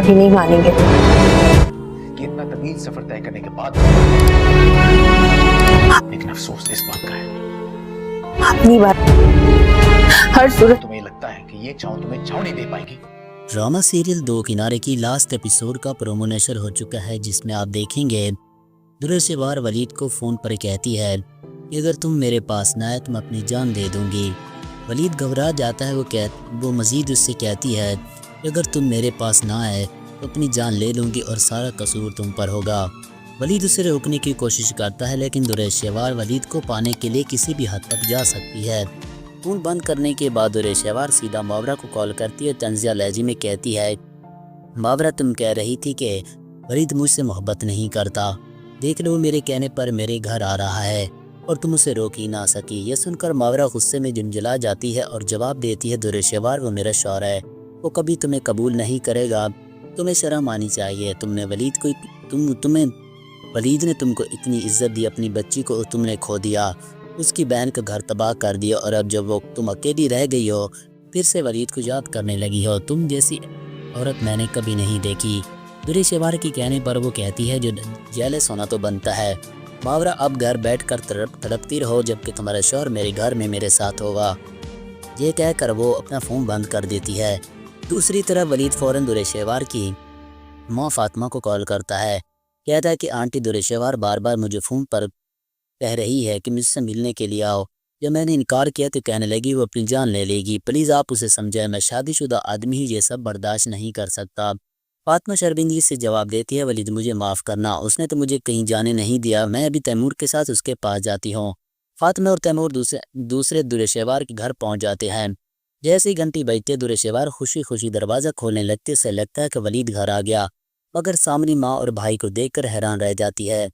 माफी नहीं मानेंगे। कि इतना तवील सफर तय करने के बाद लेकिन अफसोस इस बात का है अपनी बात हर सूरत तुम्हें लगता है कि ये छाँव तुम्हें छाँव नहीं दे पाएगी। ड्रामा सीरियल दो किनारे की लास्ट एपिसोड का प्रोमो नशर हो चुका है, जिसमें आप देखेंगे दुरेशवार वलीद को फ़ोन पर कहती है कि अगर तुम मेरे पास ना आए तो मैं अपनी जान दे दूंगी। वलीद घबरा जाता है। वो मज़ीद उससे कहती है कि अगर तुम मेरे पास ना आए तो अपनी जान ले लूँगी और सारा कसूर तुम पर होगा। वलीद उसे रोकने की कोशिश करता है, लेकिन दुरेशवार वलीद को पाने के लिए किसी भी हद तक जा सकती है। फ़ोन बंद करने के बाद दुरेशवार सीधा मावरा को कॉल करती है। तंजिया लहजे में कहती है, मावरा तुम कह रही थी कि वलीद मुझसे मोहब्बत नहीं करता, देख लो मेरे कहने पर मेरे घर आ रहा है और तुम उसे रोक ही ना सकी। ये सुनकर मावरा गुस्से में झुंझला जाती है और जवाब देती है, दुरेशवार वो मेरा शौहर है, वो कभी तुम्हें कबूल नहीं करेगा, तुम्हें शर्म आनी चाहिए। तुम्हें वलीद ने तुमको इतनी इज्जत दी, अपनी बच्ची को तुमने खो दिया, उसकी बहन का घर तबाह कर दिया और अब जब वो तुम अकेली रह गई हो फिर से वलीद को याद करने लगी हो। तुम जैसी औरत मैंने कभी नहीं देखी। दुरेशवार के कहने पर वो कहती है, जो जेलस होना तो बनता है मावरा, अब घर बैठकर तड़पती रहो जबकि तुम्हारा शौहर मेरे घर में मेरे साथ होगा। ये कहकर वो अपना फ़ोन बंद कर देती है। दूसरी तरफ वलीद फ़ौरन दुरेशवार की माँ फातिमा को कॉल करता है। कहता है कि आंटी दुरेशवार बार बार मुझे फ़ोन पर कह रही है कि मुझसे मिलने के लिए आओ। जब मैंने इनकार किया तो कहने लगी वो अपनी जान ले लेगी, प्लीज़ आप उसे समझाएं, मैं शादीशुदा आदमी ही ये सब बर्दाश्त नहीं कर सकता। फातिमा शर्मिंदगी से जवाब देती है, वलीद मुझे माफ़ करना, उसने तो मुझे कहीं जाने नहीं दिया, मैं अभी तैमूर के साथ उसके पास जाती हूँ। फातिमा और तैमूर दूसरे दुरेशवार के घर पहुँच जाते हैं। जैसे ही घंटी बजते दुरेशवार खुशी खुशी दरवाज़ा खोलने लगते से लगता है कि वलीद घर आ गया, मगर सामने माँ और भाई को देखकर हैरान रह जाती है।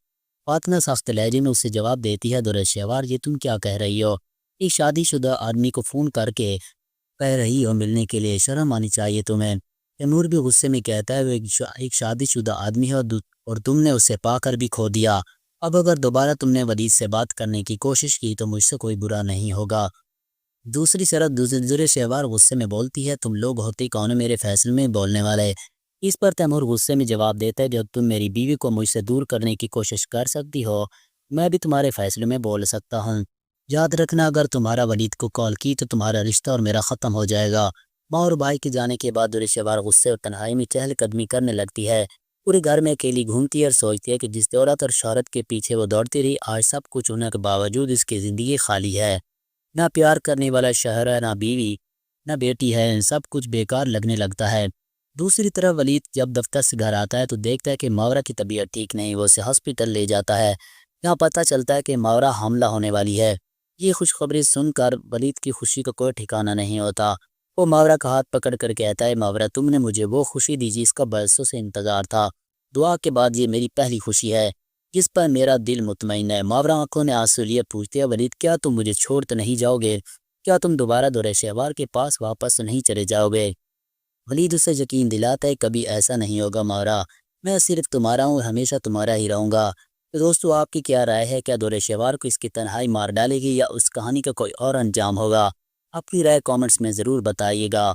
फातिमा सख्त लहजे में उससे जवाब देती है, दुरेशवार ये तुम क्या कह रही हो? एक शादीशुदा आदमी को फ़ोन करके कह रही हो मिलने के लिए, शर्म आनी चाहिए तुम्हें। तैमूर भी गुस्से में कहता है, वो एक शादीशुदा आदमी है और तुमने उसे पाकर भी खो दिया। अब अगर दोबारा तुमने वलीद से बात करने की कोशिश की तो मुझसे कोई बुरा नहीं होगा। दूसरी तरफ दुरेशवार गुस्से में बोलती है, तुम लोग होते कौन हो मेरे फैसले में बोलने वाले? इस पर तैमूर गुस्से में जवाब देता है, जब तुम मेरी बीवी को मुझसे दूर करने की कोशिश कर सकती हो, मैं भी तुम्हारे फैसले में बोल सकता हूँ। याद रखना, अगर तुम्हारा वलीद को कॉल की तो तुम्हारा रिश्ता और मेरा ख़त्म हो जाएगा। माँ और भाई के जाने के बाद दुरेशवार गुस्से और तन्हाई में चहलकदमी करने लगती है। पूरे घर में अकेली घूमती है और सोचती है कि जिस औरत और शौहरत के पीछे वो दौड़ती रही, आज सब कुछ होने के बावजूद इसकी ज़िंदगी खाली है। ना प्यार करने वाला शौहर है, ना बीवी, ना बेटी है, सब कुछ बेकार लगने लगता है। दूसरी तरफ वलीद जब दफ्तर से घर आता है तो देखता है कि मावरा की तबीयत ठीक नहीं, वो उसे हॉस्पिटल ले जाता है। यहाँ पता चलता है कि मावरा हमला होने वाली है। ये खुशखबरी सुनकर वलीद की खुशी का कोई ठिकाना नहीं होता। वो मावरा का हाथ पकड़ कर कहता है, मावरा तुमने मुझे वो खुशी दी जिसका बरसों से इंतज़ार था, दुआ के बाद ये मेरी पहली खुशी है जिस पर मेरा दिल मुतमईन है। मावरा आंखों ने आंसू लिए पूछती है, वलीद क्या तुम मुझे छोड़ तो नहीं जाओगे? क्या तुम दोबारा दुरेशवार के पास वापस नहीं चले जाओगे? वलीद उसे यकीन दिलाता है, कभी ऐसा नहीं होगा मावरा, मैं सिर्फ तुम्हारा हूँ और हमेशा तुम्हारा ही रहूँगा। तो दोस्तों आपकी क्या राय है? क्या दुरेशवार को इसकी तन्हाई मार डालेगी या उस कहानी का कोई और अंजाम होगा? अपनी राय कमेंट्स में ज़रूर बताइएगा।